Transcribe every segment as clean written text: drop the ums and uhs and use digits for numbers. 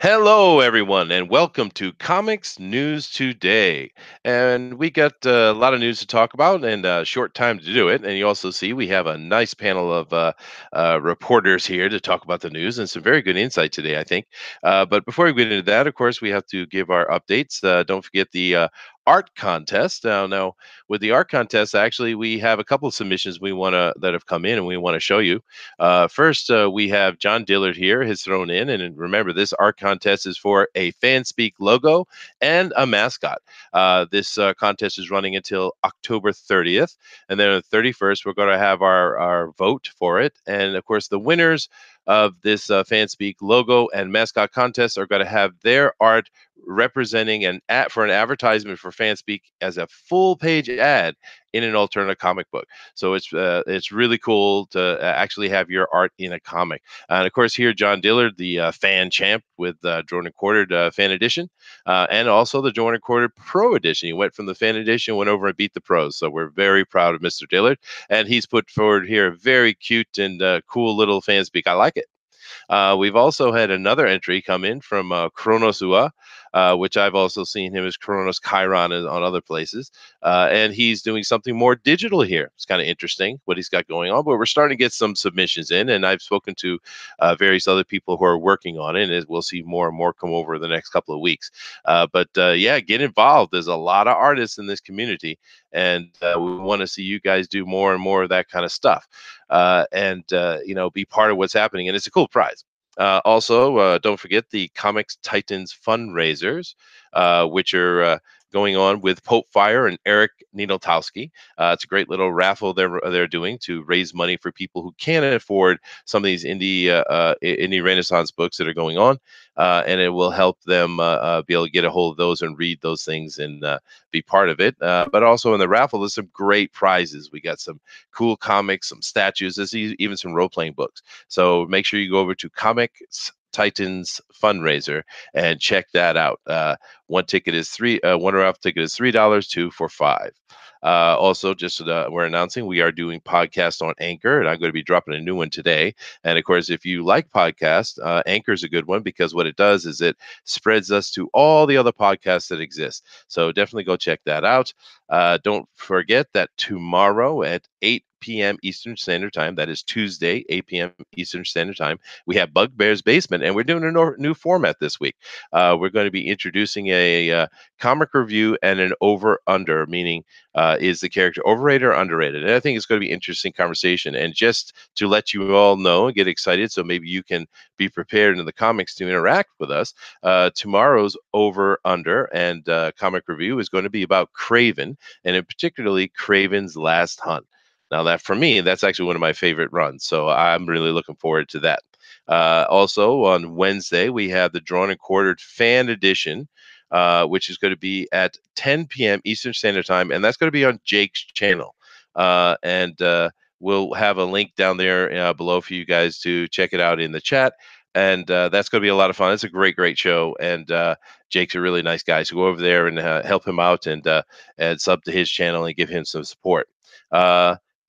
Hello, everyone, and welcome to Comics News Today. And we got a lot of news to talk about and a short time to do it. And you also see we have a nice panel of reporters here to talk about the news and some very good insight today, I think. But before we get into that, of course, we have to give our updates. Don't forget the art contest. Now, with the art contest, actually, we have a couple of submissions we want to that have come in and we want to show you. First, we have John Dillard here has thrown in, and remember, this art contest is for a FanSpeak logo and a mascot. This contest is running until October 30th, and then on the 31st, we're going to have our vote for it. And of course, the winners of this FanSpeak logo and mascot contest are going to have their art representing an ad for an advertisement for FanSpeak as a full page ad in an alternate comic book. So it's really cool to actually have your art in a comic. And of course, here John Dillard, the fan champ with Drawn and Quartered fan edition, and also the Drawn and Quartered Pro edition. He went from the fan edition, went over and beat the pros. So we're very proud of Mr. Dillard, and he's put forward here a very cute and cool little fan speak. I like it. We've also had another entry come in from Chrono Sua, which I've also seen him as Chronos Chiron on other places. And he's doing something more digital here. It's kind of interesting what he's got going on, but we're starting to get some submissions in, and I've spoken to various other people who are working on it, and we'll see more and more come over the next couple of weeks. But yeah, get involved. There's a lot of artists in this community, and we want to see you guys do more and more of that kind of stuff, and be part of what's happening. And it's a cool prize. Also, don't forget the Comics Titans fundraisers, which are going on with Pope Fire and Eric Niedoltowski. It's a great little raffle they're doing to raise money for people who can't afford some of these indie Renaissance books that are going on, and it will help them be able to get a hold of those and read those things and be part of it. But also in the raffle, there's some great prizes. We got some cool comics, some statues, there's even some role-playing books. So make sure you go over to Comics Titans fundraiser and check that out. One ticket is one off ticket is $3, two for $5. Also, just we're announcing we are doing podcasts on Anchor, and I'm going to be dropping a new one today. And of course, if you like podcasts, Anchor is a good one because what it does is it spreads us to all the other podcasts that exist. So definitely go check that out. Don't forget that tomorrow at 8 p.m. Eastern Standard Time, that is Tuesday, 8 p.m. Eastern Standard Time, we have Bugbear's Basement, and we're doing a new format this week. We're going to be introducing a comic review and an over-under, meaning is the character overrated or underrated? And I think it's going to be an interesting conversation. And just to let you all know and get excited, so maybe you can be prepared in the comics to interact with us, tomorrow's over-under and comic review is going to be about Craven, and in particularly Craven's Last Hunt. Now that for me, that's actually one of my favorite runs. So I'm really looking forward to that. Also on Wednesday, we have the Drawn and Quartered Fan Edition, which is going to be at 10 p.m. Eastern Standard Time, and that's going to be on Jake's channel. And we'll have a link down there below for you guys to check it out in the chat. And that's going to be a lot of fun. It's a great show, and Jake's a really nice guy. So go over there and help him out and sub to his channel and give him some support.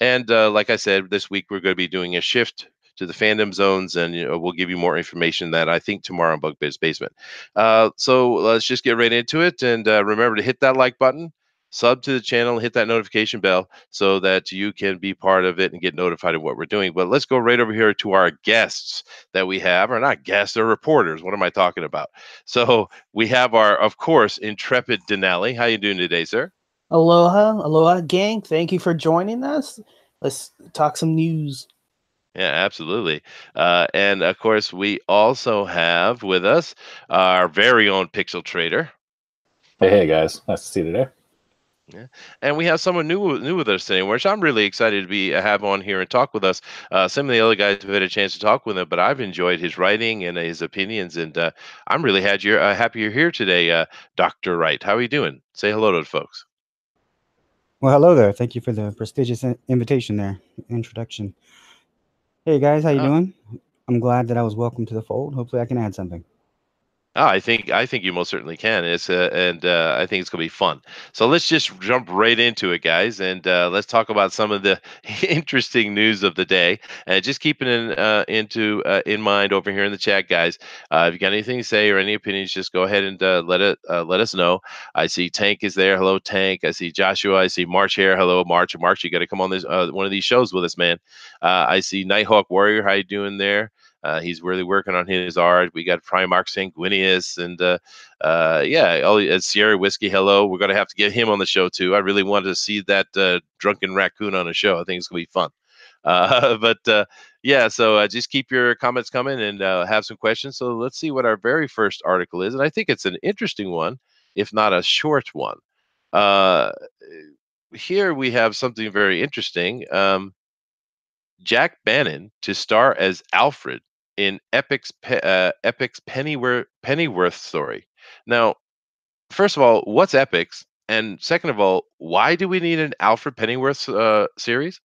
And like I said, this week we're going to be doing a shift to the fandom zones, and we'll give you more information that I think tomorrow on Bugbear's Basement. So let's just get right into it, and remember to hit that like button, sub to the channel, hit that notification bell so that you can be part of it and get notified of what we're doing. But let's go right over here to our guests that we have, or not guests, they're reporters. What am I talking about? So we have our, of course, intrepid Denali. How you doing today, sir? Aloha, gang. Thank you for joining us. Let's talk some news. Yeah, absolutely. And of course, we also have with us our very own Pixel Trader. Hey guys, nice to see you today. Yeah. And we have someone new with us today, which I'm really excited to be have on here and talk with us. Some of the other guys have had a chance to talk with him, but I've enjoyed his writing and his opinions, and I'm really happy you're here today, Dr. Wright. How are you doing? Say hello to the folks. Well, hello there. Thank you for the prestigious invitation there, introduction. Hey guys, how you doing? I'm glad that I was welcome to the fold. Hopefully I can add something. Oh, I think you most certainly can. And I think it's gonna be fun. So let's just jump right into it, guys, and let's talk about some of the interesting news of the day. Just keeping in mind over here in the chat, guys. If you got anything to say or any opinions, just go ahead and let us know. I see Tank is there. Hello, Tank. I see Joshua. I see March here. Hello, March. March, you got to come on this one of these shows with us, man. I see Nighthawk Warrior. How you doing there? He's really working on his art. We got Primarch Sanguinius and yeah, Sierra Whiskey. Hello, we're gonna have to get him on the show too. I really wanted to see that drunken raccoon on a show. I think it's gonna be fun. But yeah, so just keep your comments coming and have some questions. So let's see what our very first article is, and I think it's an interesting one, if not a short one. Uh, Here we have something very interesting. Jack Bannon to star as Alfred in Epic's Pennyworth story. Now, first of all, what's Epic's? And second of all, why do we need an Alfred Pennyworth series?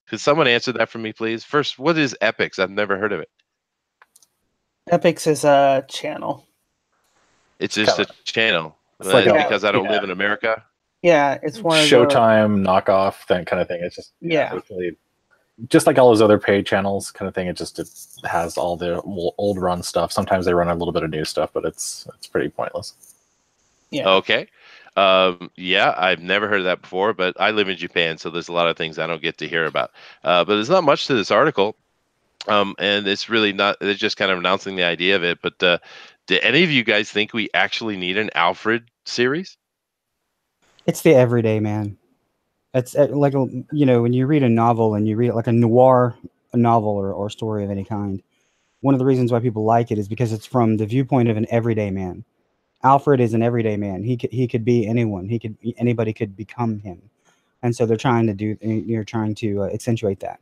Could someone answer that for me, please? First, what is Epic's? I've never heard of it. Epix is a channel. It's just a kinda- channel. It's like It's a- because I don't yeah. live in America. Yeah, it's one of the Showtime knockoff, that kind of thing. It's just Yeah. it's really, just like all those other paid channels kind of thing. It has all the old run stuff. Sometimes they run a little bit of new stuff, but it's pretty pointless. yeah. Okay. Yeah, I've never heard of that before, but I live in Japan, so there's a lot of things I don't get to hear about. But there's not much to this article. And it's really not, it's just kind of announcing the idea of it. But do any of you guys think we actually need an Alfred series? It's the everyday man. It's like when you read a novel and you read it like a noir novel or story of any kind. One of the reasons why people like it is because it's from the viewpoint of an everyday man. Alfred is an everyday man. He could be anyone. Anybody could become him, and so they're trying to accentuate that.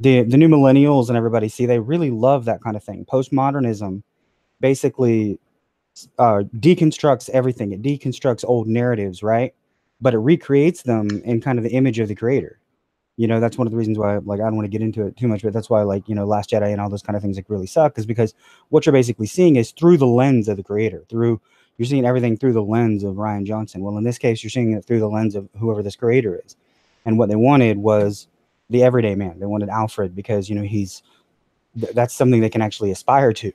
The new millennials and everybody, see, they really love that kind of thing. Postmodernism basically deconstructs everything. It deconstructs old narratives, right? But it recreates them in kind of the image of the creator. That's one of the reasons why, like, I don't want to get into it too much, but that's why, like, Last Jedi and all those kind of things, like, really suck, is because what you're basically seeing is through the lens of the creator. You're seeing everything through the lens of Rian Johnson. Well, in this case, you're seeing it through the lens of whoever this creator is. And what they wanted was the everyday man. They wanted Alfred because that's something they can actually aspire to.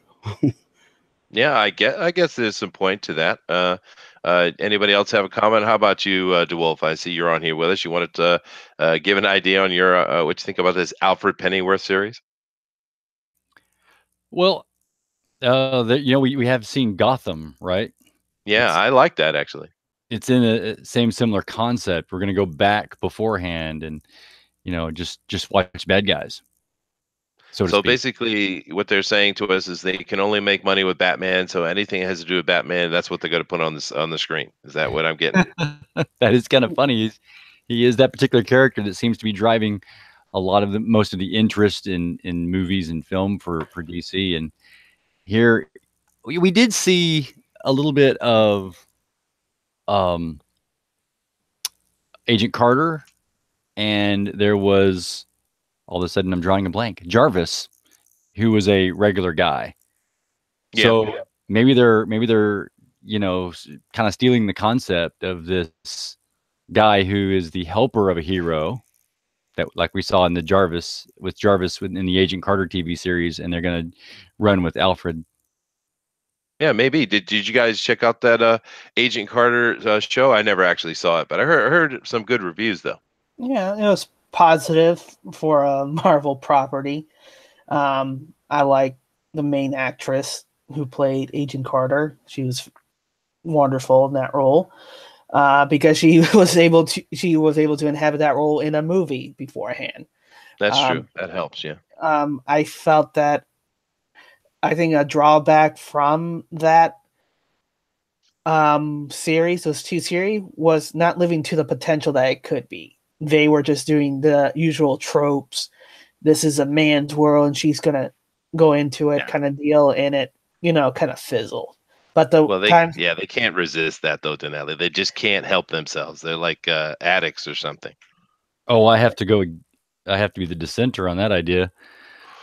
Yeah, I guess there's some point to that. Anybody else have a comment? How about you, DeWolf? I see you're on here with us. You wanted to give an idea on your what you think about this Alfred Pennyworth series? Well, we have seen Gotham, right? Yeah, It's- I like that actually. It's in a same similar concept. We're going to go back beforehand and just watch bad guys. So to So speak. basically, what they're saying to us is they can only make money with Batman. So anything that has to do with Batman, that's what they're going to put on the screen. Is that what I'm getting? That is kind of funny. He is that particular character that seems to be driving a lot of most of the interest in movies and film for DC. And here we did see a little bit of Agent Carter, and there was, all of a sudden I'm drawing a blank, Jarvis, who was a regular guy. Yeah. So maybe they're kind of stealing the concept of this guy who is the helper of a hero, that, like we saw in the Jarvis in the Agent Carter TV series, and they're going to run with Alfred. Yeah, maybe. Did you guys check out that Agent Carter show? I never actually saw it, but I heard some good reviews though. Yeah, it was positive for a Marvel property. I like the main actress who played Agent Carter. She was wonderful in that role because she was able to inhabit that role in a movie beforehand. That's true. That helps. Yeah. I felt that, I think a drawback from that those two series, was not living to the potential that it could be. They were just doing the usual tropes. This is a man's world and she's gonna go into it, kind of deal, and it kind of fizzle. But they can't resist that though, Denali. They just can't help themselves. They're like addicts or something. Oh, I have to be the dissenter on that idea.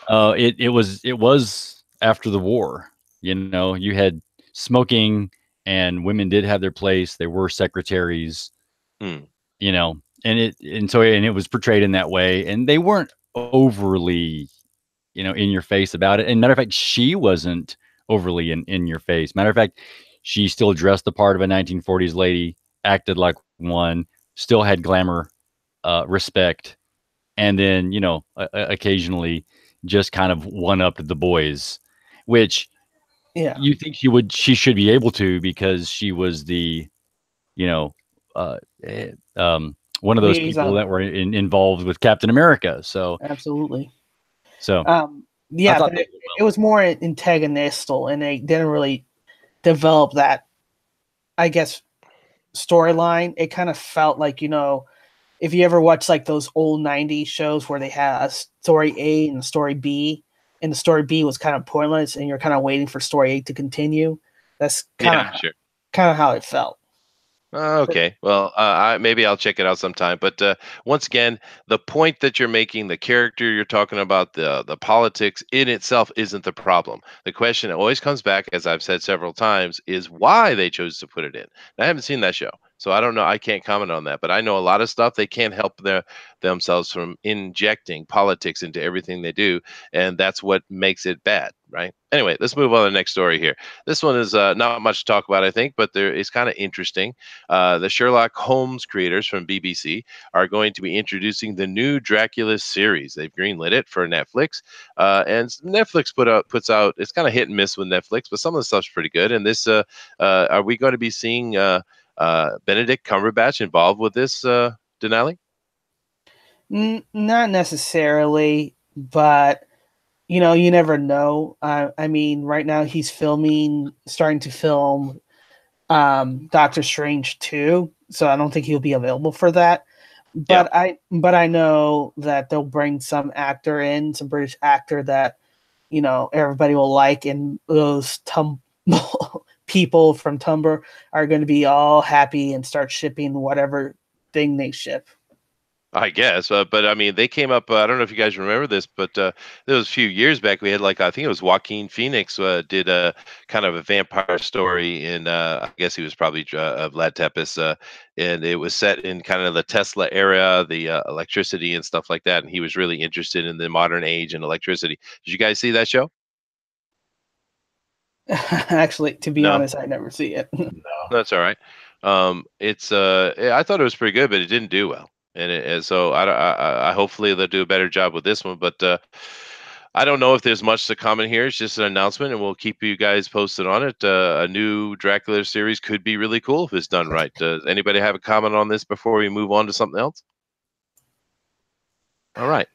It was after the war. You had smoking, and women did have their place. They were secretaries, Hmm. you know, and it was portrayed in that way, and they weren't overly, in your face about it. And matter of fact, she wasn't overly in your face. Matter of fact, she still dressed the part of a 1940s lady, acted like one, still had glamour, respect, and then occasionally just kind of one upped the boys, which Yeah. you think she should be able to, because she was the you know uh, eh, one of those people Liaison. that were involved with Captain America. Absolutely. So I Yeah, thought but it was more antagonistal, and they didn't really develop that, I guess, storyline. It kind of felt like, if you ever watch like those old 90s shows where they had a story A and a story B, and the story B was kind of pointless, and you're kind of waiting for story A to continue. That's kind of Sure. how it felt. Okay. Well, maybe I'll check it out sometime. But once again, the point that you're making, the character you're talking about, the politics in itself isn't the problem. The question that always comes back, as I've said several times, is why they chose to put it in. And I haven't seen that show, so I don't know. I can't comment on that. But I know a lot of stuff. They can't help themselves from injecting politics into everything they do, and that's what makes it bad, right? Anyway, let's move on to the next story here. This one is not much to talk about, I think, but it's kind of interesting. The Sherlock Holmes creators from BBC are going to be introducing the new Dracula series. They've greenlit it for Netflix, and Netflix puts out. It's kind of hit and miss with Netflix, but some of the stuff's pretty good. And this, are we going to be seeing Benedict Cumberbatch involved with this, Denali? Not necessarily, but you never know. I mean, right now he's starting to film Doctor Strange 2, so I don't think he'll be available for that. But Yeah. I know that they'll bring some British actor that everybody will like, and those people from Tumblr are going to be all happy and start shipping whatever thing they ship. I guess, but I mean, they came up. I don't know if you guys remember this, but there was a few years back. We had I think it was Joaquin Phoenix did a kind of a vampire story in. I guess he was probably Vlad Tepes, and it was set in kind of the Tesla era, the electricity and stuff like that. And he was really interested in the modern age and electricity. Did you guys see that show? Actually, to be No. honest, I never see it. No. That's all right. It's I thought it was pretty good, but it didn't do well, and so I hopefully they'll do a better job with this one. But I don't know if there's much to comment here. It's just an announcement, and we'll keep you guys posted on it. A new Dracula series could be really cool if it's done right. Does anybody have a comment on this before we move on to something else? All right.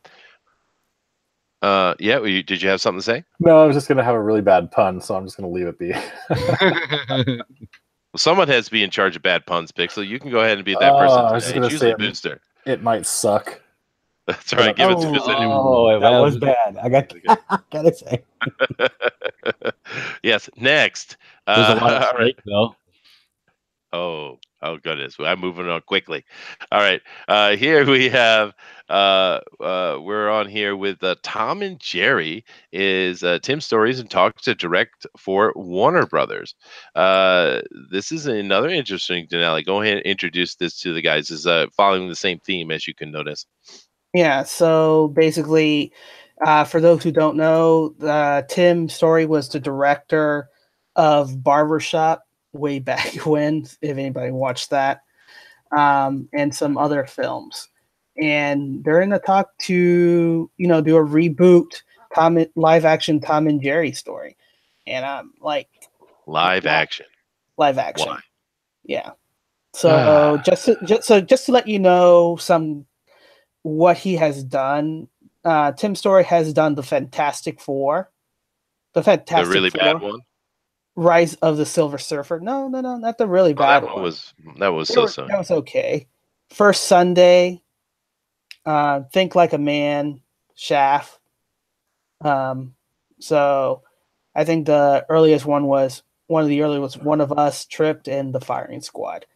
Yeah. Did you have something to say? No, I was just going to have a really bad pun, so I'm just going to leave it be. Well, someone has to be in charge of bad puns, Pixel. You can go ahead and be that person I was today. just It's gonna usually say Booster. it might suck. That's all right. Give it to us anyway. Oh, that was bad. I gotta say. Yes. Next. There's a lot all at right. stake, though. Oh goodness. I'm moving on quickly. All right. Here we have we're on here with Tom and Jerry is Tim Stories and Talks to direct for Warner Brothers. This is another interesting Denali. Go ahead and introduce this to the guys. Is following the same theme, as you can notice. Yeah, so basically, for those who don't know, Tim Story was the director of Barbershop way back when, if anybody watched that, and some other films. And they're in the talk to, do a reboot live action Tom and Jerry story. And I'm like, Live action. Live action. Why? Yeah. So just to let you know what he has done, Tim Story has done the Fantastic Four. The Fantastic really Four. bad one? Rise of the Silver Surfer. No, not the really bad one. That was so. That was okay. First Sunday, Think Like a Man, Shaft. So I think the earliest one was One of Us, Tripped, and The Firing Squad.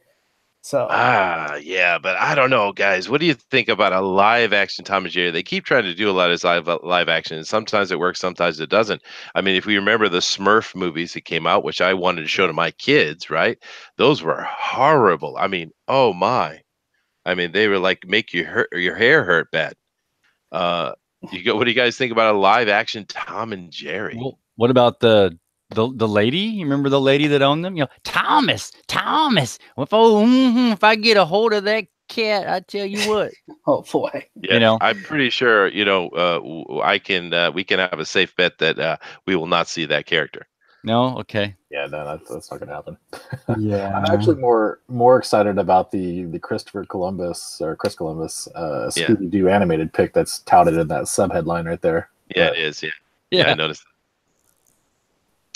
So Yeah, but I don't know, guys. What do you think about a live action Tom and Jerry? They keep trying to do a lot of live action, and sometimes it works, sometimes it doesn't. I mean, if we remember the Smurf movies that came out, which I wanted to show to my kids, right? Those were horrible. I mean, oh my. I mean, they were like make your hair hurt bad. What do you guys think about a live action Tom and Jerry? Well, what about the lady? You remember the lady that owned them? You know, Thomas. If I get a hold of that cat, I tell you what. oh boy. Yeah, You know. I'm pretty sure, we can have a safe bet that we will not see that character. No, okay. Yeah, no, that's not gonna happen. Yeah. I'm actually more excited about the Christopher Columbus or Chris Columbus Scooby Doo animated pick that's touted in that sub headline right there. Yeah, But it is. Yeah, I noticed.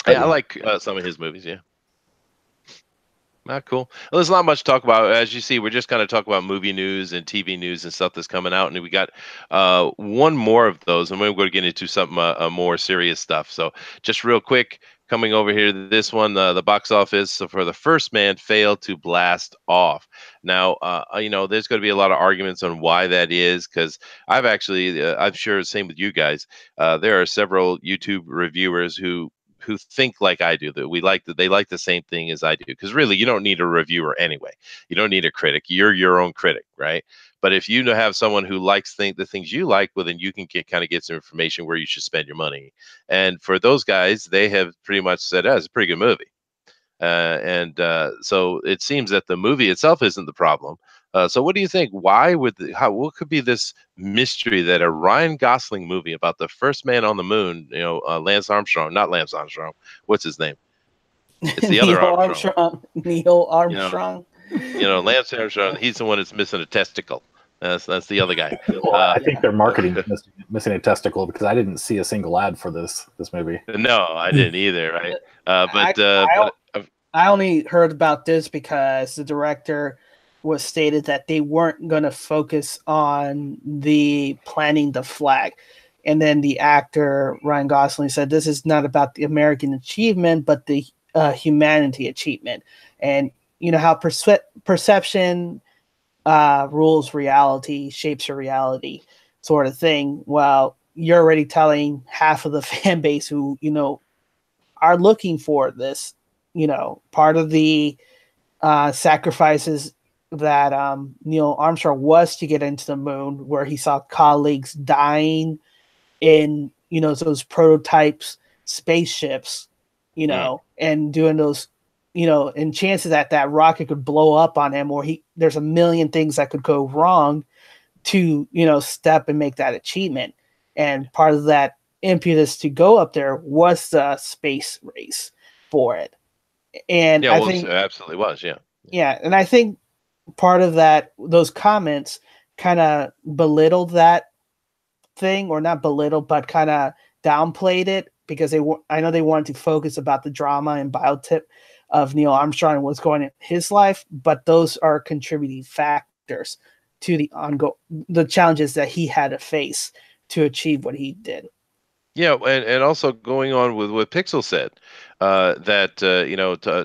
Yeah, I like some of his movies. Yeah. Cool. Well, there's not much to talk about. As you see, we're just kind of talking about movie news and TV news and stuff that's coming out. And we got one more of those, and we're going to get into something more serious stuff. So just real quick, coming over here, this one, the box office for The First Man failed to blast off. Now, there's going to be a lot of arguments on why that is, because I've actually, I'm sure, same with you guys. There are several YouTube reviewers who think like I do, that they like the same thing as I do, because really you don't need a reviewer anyway. You don't need a critic. You're your own critic, right? But if you have someone who likes the things you like, well, then you can get some information where you should spend your money. And for those guys, they have pretty much said, it's a pretty good movie. So it seems that the movie itself isn't the problem. So what do you think? What could be this mystery that a Ryan Gosling movie about the first man on the moon, Lance Armstrong, not Lance Armstrong, what's his name? It's the other Armstrong. Neil Armstrong. Lance Armstrong, he's the one that's missing a testicle. That's the other guy. Well, I think their marketing missing a testicle, because I didn't see a single ad for this movie. No, I didn't either, right? I only heard about this because the director was stated that they weren't going to focus on the planting the flag. And then the actor, Ryan Gosling, said this is not about the American achievement, but the humanity achievement. And you know how perception rules reality, shapes your reality sort of thing. Well, you're already telling half of the fan base who, are looking for this, part of the sacrifices that Neil Armstrong was to get into the moon, where he saw colleagues dying in, those prototypes, spaceships, and doing those, and chances that rocket could blow up on him, or there's a million things that could go wrong to, step and make that achievement. And part of that impetus to go up there was the space race for it. And I think it absolutely was. Yeah. Yeah. And I think part of those comments kind of belittled that thing, or not belittled, but kind of downplayed it, because I know they wanted to focus about the drama and biotip of Neil Armstrong and what's going on in his life, but those are contributing factors to the challenges that he had to face to achieve what he did. Yeah, and also going on with what Pixel said,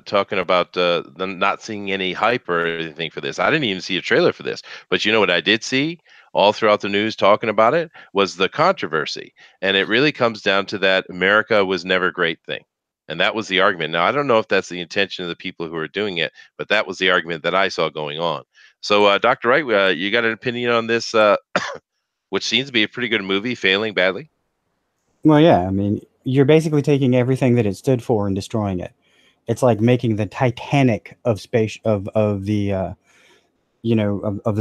talking about them not seeing any hype or anything for this. I didn't even see a trailer for this, but you know what I did see all throughout the news talking about it was the controversy, and it really comes down to that America was never a great thing, and that was the argument. Now I don't know if that's the intention of the people who are doing it, but that was the argument that I saw going on. So, Dr. Wright, you got an opinion on this, which seems to be a pretty good movie, failing badly? Well, yeah, I mean, you're basically taking everything that it stood for and destroying it. It's like making the Titanic of space of the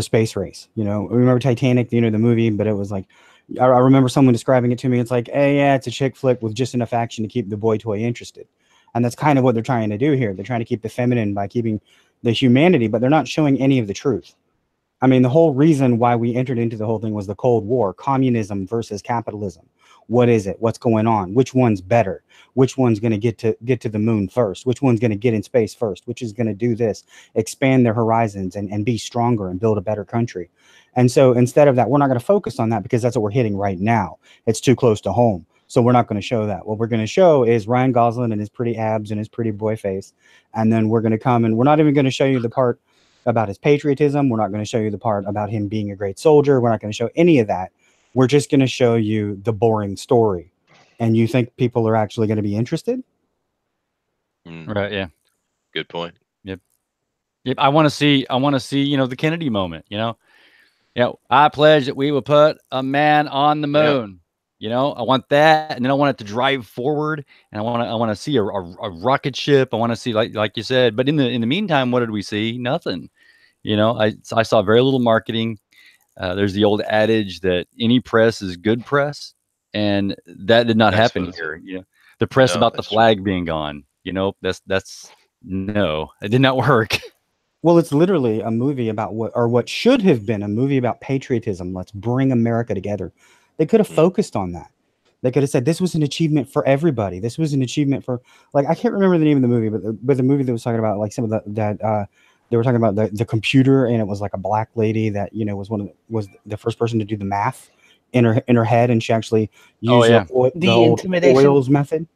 space race. Remember Titanic, the movie, but it was like, I remember someone describing it to me. It's like, hey, yeah, it's a chick flick with just enough action to keep the boy toy interested, and that's kind of what they're trying to do here. They're trying to keep the feminine by keeping the humanity, but they're not showing any of the truth. I mean, the whole reason why we entered into the whole thing was the Cold War, communism versus capitalism. What is it? What's going on? Which one's better? Which one's going to get to the moon first? Which one's going to get in space first? Which is going to do this, expand their horizons and be stronger and build a better country? And so instead of that, we're not going to focus on that, because that's what we're hitting right now. It's too close to home. So we're not going to show that. What we're going to show is Ryan Gosling and his pretty abs and his pretty boy face. And then we're going to come, and we're not even going to show you the part about his patriotism. We're not going to show you the part about him being a great soldier. We're not going to show any of that. We're just going to show you the boring story. And you think people are actually going to be interested? Right. Yeah. Good point. Yep. I want to see, the Kennedy moment, I pledge that we will put a man on the moon. I want that. And then I want it to drive forward, and I want to see a rocket ship. I want to see, like you said, but in the meantime, what did we see? Nothing. I saw very little marketing. There's the old adage that any press is good press, and that did not happen here. The press about the flag being gone. That's no, it did not work. Well, it's literally a movie about what should have been a movie about patriotism. Let's bring America together. They could have focused on that. They could have said this was an achievement for everybody. This was an achievement for, like, I can't remember the name of the movie, but the movie that was talking about, like, some of they were talking about the computer, and it was like a black lady that was the first person to do the math in her head, and she actually used the old oils method.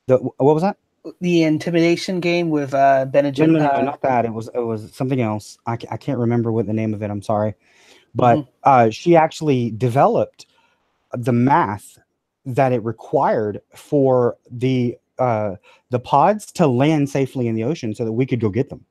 What was that? The intimidation game with Benjamin. No, not that. It was something else. I can't remember what the name of it. I'm sorry, but she actually developed the math that it required for the pods to land safely in the ocean, so that we could go get them.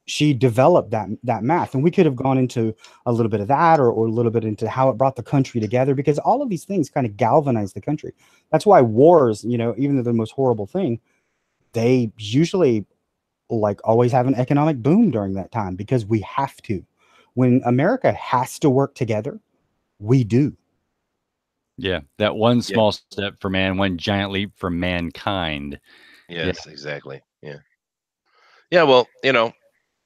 She developed that math, and we could have gone into a little bit of that, or a little bit into how it brought the country together, because all of these things kind of galvanize the country. That's why wars, even though they're the most horrible thing, they usually always have an economic boom during that time, because we have to. When America has to work together, we do. Yeah, that one small step for man, one giant leap for mankind. Yes, exactly. Yeah. Yeah, well,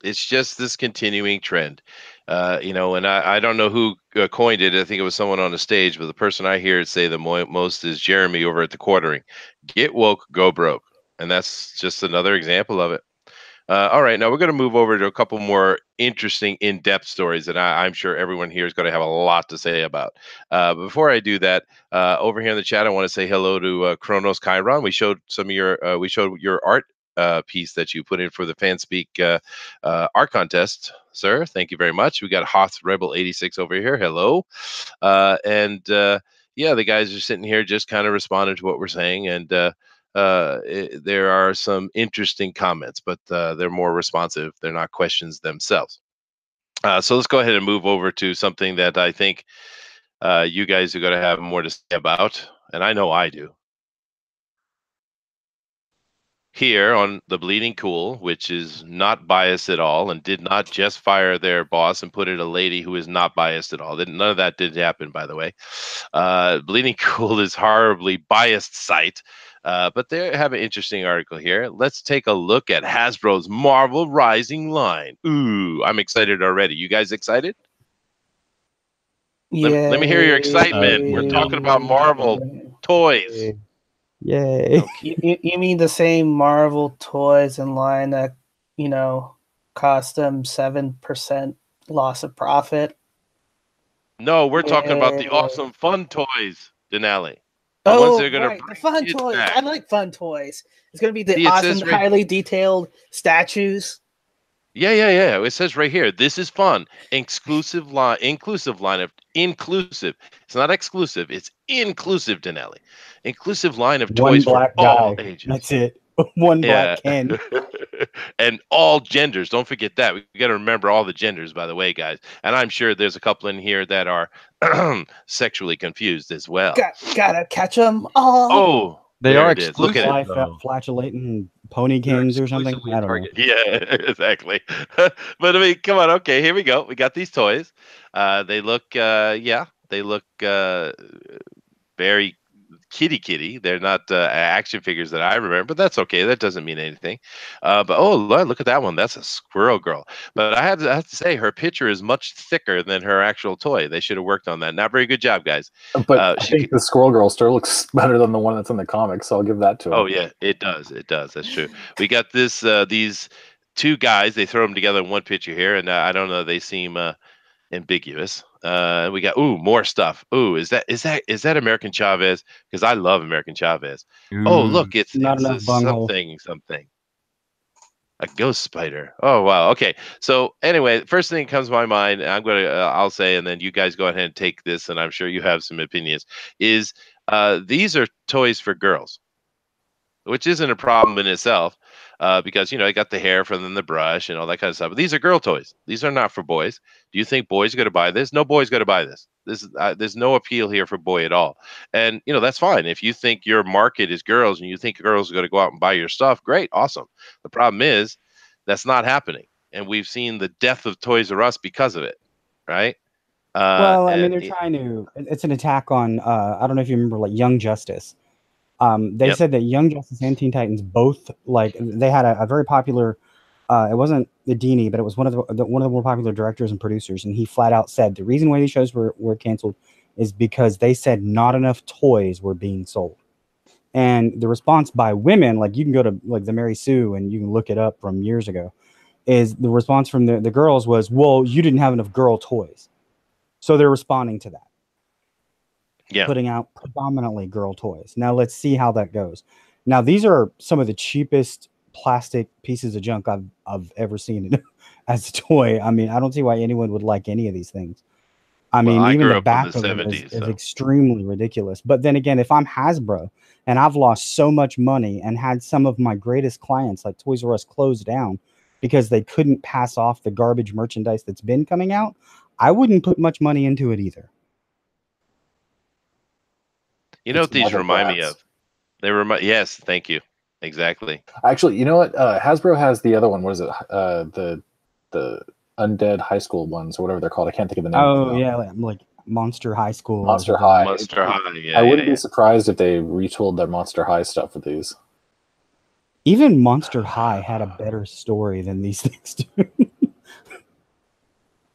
it's just this continuing trend, and I don't know who coined it. I think it was someone on the stage, but the person I hear say the most is Jeremy over at the Quartering. Get woke, go broke. And that's just another example of it. All right, now we're going to move over to a couple more interesting in-depth stories that I'm sure everyone here is going to have a lot to say about. But before I do that, over here in the chat, I want to say hello to Chronos Chiron. We showed some of your art piece that you put in for the FanSpeak art contest, sir. Thank you very much. We got Hoth Rebel 86 over here. Hello. The guys are sitting here just kind of responding to what we're saying, and there are some interesting comments, but they're more responsive. They're not questions themselves. So let's go ahead and move over to something that I think you guys are going to have more to say about, and I know I do. Here on the Bleeding Cool, which is not biased at all, and did not just fire their boss and put in a lady who is not biased at all. None of that did happen, by the way. Bleeding Cool is horribly biased site, but they have an interesting article here. Let's take a look at Hasbro's Marvel Rising line. Ooh, I'm excited already. You guys excited? Let me hear your excitement. We're talking about Marvel toys. Yay. Okay. You mean the same Marvel toys in line that, cost them 7% loss of profit? No, we're talking about the awesome fun toys, Denali. The fun toys. Back. I like fun toys. It's going to be the awesome, highly detailed statues. Yeah. It says right here, this is fun. Inclusive line of inclusive. It's not exclusive. It's inclusive, Denali. Inclusive line of toys for all ages. That's it. One black Ken. And all genders. Don't forget that. We got to remember all the genders, by the way, guys. And I'm sure there's a couple in here that are sexually confused as well. Gotta catch them all. Oh, they are exclusive. Look at it. Flatulating ponykins or something. I don't know. Yeah, exactly. But I mean, come on. Okay, here we go. We got these toys. They look, they look very kitty. They're not action figures that I remember, but that's okay. That doesn't mean anything. But oh Lord, look at that one. That's a squirrel girl. But I have to say, her picture is much thicker than her actual toy. They should have worked on that. Not very good job, guys. But I think the squirrel girl still looks better than the one that's in the comics, so I'll give that to her. Oh yeah, it does. That's true. We got these two guys. They throw them together in one picture here, and I don't know. They seem ambiguous. We got more stuff. Is that American Chavez? Because I love American Chavez. Oh, look, it's not enough bunghole. something. A ghost spider. Oh wow. Okay. So anyway, first thing that comes to my mind, I'm gonna I'll say, and then you guys go ahead and take this, and I'm sure you have some opinions. Is these are toys for girls, which isn't a problem in itself, because I got the hair from them, the brush, and all that kind of stuff. But these are girl toys. These are not for boys. Do you think boys are going to buy this? No boys going to buy this. This is there's no appeal here for boy at all, and that's fine. If you think your market is girls and you think girls are going to go out and buy your stuff, great, awesome. The problem is that's not happening, and we've seen the death of Toys R Us because of it, right? Well, I mean, And they're trying to. It's an attack on. I don't know if you remember, like Young Justice. They Yep. said that Young Justice and Teen Titans both, like, they had a very popular. It wasn't the Dini, but it was one of the one of the more popular directors and producers, and he flat out said the reason why these shows were canceled is because they said not enough toys were being sold. And the response by women, like you can go to like the Mary Sue and you can look it up from years ago, is the response from the girls was, well, you didn't have enough girl toys. So they're responding to that. yeah, Putting out predominantly girl toys. Now let's see how that goes. Now these are some of the cheapest plastic pieces of junk I've ever seen as a toy. I mean, I don't see why anyone would like any of these things. I well, mean, I even grew the up in back the of them is, 70s, is so extremely ridiculous. But then again, if I'm Hasbro and I've lost so much money and had some of my greatest clients like Toys R Us closed down because they couldn't pass off the garbage merchandise that's been coming out, I wouldn't put much money into it either. you know It's what these mother remind me brats. of? They remind. Yes, thank you. Exactly. Actually, you know what? Hasbro has the other one. What is it? The undead high school ones or whatever they're called. I can't think of the name of them Oh now. yeah, like Monster High School. Monster or the- High. Monster High. Yeah, I yeah, wouldn't yeah. be surprised if they retooled their Monster High stuff with these. Even Monster High had a better story than these things do.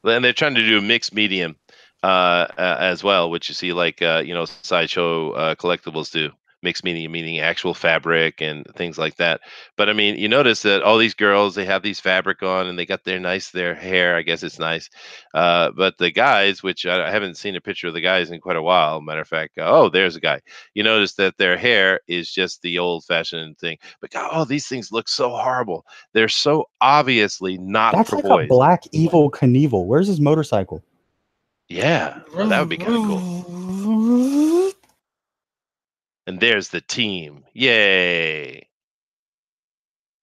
And they're trying to do a mixed medium as well, which you see like sideshow collectibles do. Mixed medium meaning actual fabric and things like that. But I mean, you notice that all these girls, they have these fabric on and they got their hair. I guess it's nice. But the guys, which I haven't seen a picture of the guys in quite a while. Matter of fact, oh, there's a guy. You notice that their hair is just the old fashioned thing. But God, oh, these things look so horrible. They're so obviously not That's for like a boys. black evil Knievel. Where's his motorcycle? Yeah, that would be kind of cool. And there's the team. Yay.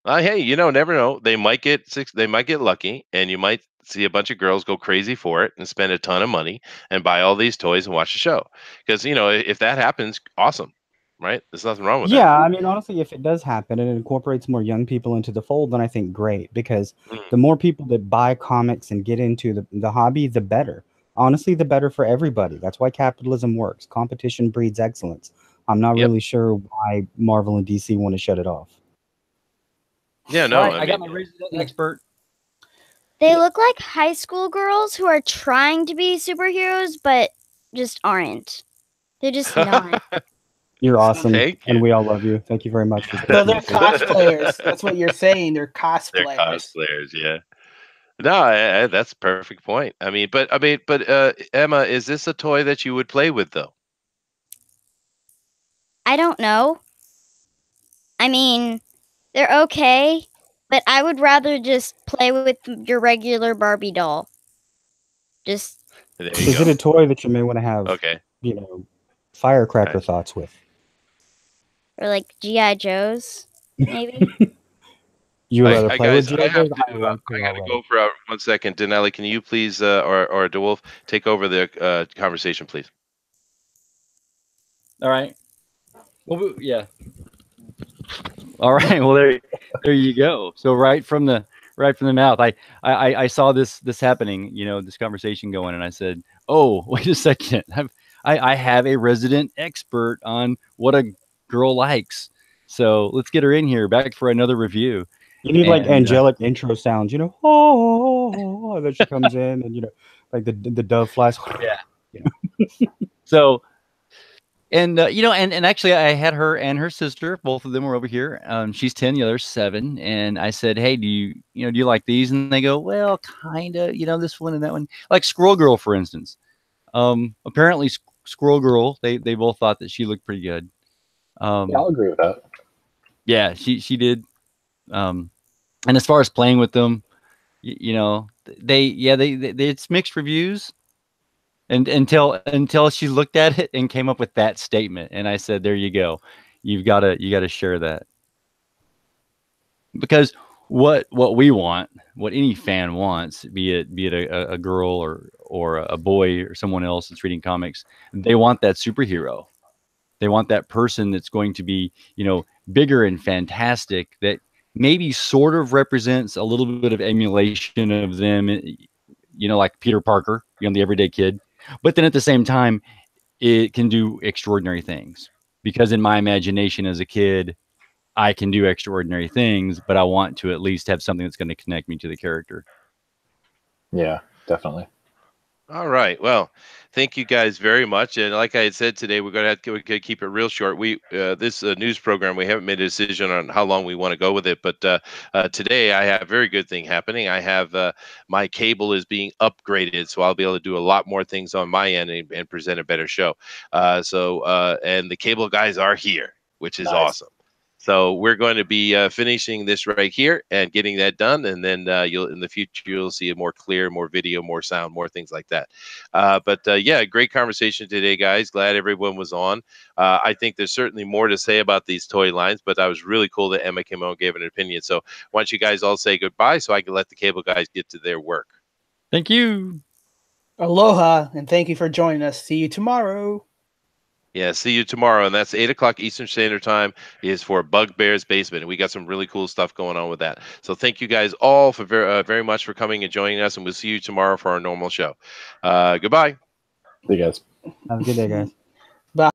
Hey, never know. They might get they might get lucky, and you might see a bunch of girls go crazy for it and spend a ton of money and buy all these toys and watch the show. Because if that happens, awesome, right? There's nothing wrong with that. Yeah, I mean, honestly, if it does happen and it incorporates more young people into the fold, then I think great, because Mm. the more people that buy comics and get into the hobby, the better. Honestly, the better for everybody. That's why capitalism works. Competition breeds excellence. I'm not Yep. really sure why Marvel and DC want to shut it off. Yeah, no, All right, I I got mean, my resident expert. They look like high school girls who are trying to be superheroes, but just aren't. They're just not. You're awesome, Thank and you. we all love you. Thank you very much for So they're cosplayers. That's what you're saying. They're They're cosplayers. cosplayers, yeah. No, that's a perfect point. But Emma, is this a toy that you would play with though? I don't know. I mean, they're okay, but I would rather just play with your regular Barbie doll. Just There you Is go. it a toy that you may want to have, Okay. firecracker Gotcha. thoughts with? or like G.I. Joes, maybe. You would rather I play with guys, I G.I. have Joes? to. I like I to got to already. go for 1 second. Denali, can you please, or DeWolf, take over the conversation, please? All right. Well, yeah. All right. Well, there you go. So right from the mouth, I saw this happening. This conversation going, and I said, "Oh, wait a second. I have a resident expert on what a girl likes. So let's get her in here back for another review." You need like And, angelic intro sounds, oh, that she comes in and like the dove flies. So, and and actually, I had her and her sister. Both of them were over here. She's 10, the other's 7. And I said, "Hey, do you like these?" And they go, "Well, kind of. This one and that one, like Squirrel Girl, for instance." Apparently, Squirrel Girl, they both thought that she looked pretty good. Yeah, I'll agree with that. Yeah, she did. And as far as playing with them, you know, they it's mixed reviews. And until she looked at it and came up with that statement, and I said, "There you go, you gotta share that." Because what we want, what any fan wants, be it a girl or a boy or someone else that's reading comics, they want that superhero. They want that person that's going to be, you know, bigger and fantastic, that maybe sort of represents a little bit of emulation of them, you know, like Peter Parker, you know, the everyday kid. But then at the same time, it can do extraordinary things, because in my imagination as a kid, I can do extraordinary things, but I want to at least have something that's going to connect me to the character. Yeah, definitely. All right. Well, thank you guys very much. And like I had said today, we're going to have to keep it real short. We this news program, we haven't made a decision on how long we want to go with it, but today I have a very good thing happening. I have my cable is being upgraded, so I'll be able to do a lot more things on my end and present a better show. And the cable guys are here, which is Nice. awesome. So we're going to be finishing this right here and getting that done, and then you'll in the future you'll see a more clear, more video, more sound, more things like that. Yeah, great conversation today, guys. Glad everyone was on. I think there's certainly more to say about these toy lines, but I was really cool that Emma came on and gave an opinion. So why don't you guys all say goodbye so I can let the cable guys get to their work. Thank you. Aloha, and thank you for joining us. See you tomorrow. Yeah, see you tomorrow, and that's 8 o'clock Eastern Standard Time. Is for Bugbear's Basement, and we got some really cool stuff going on with that. So thank you guys all for very much for coming and joining us, and we'll see you tomorrow for our normal show. Goodbye. See you guys. Have a good day, guys. Bye.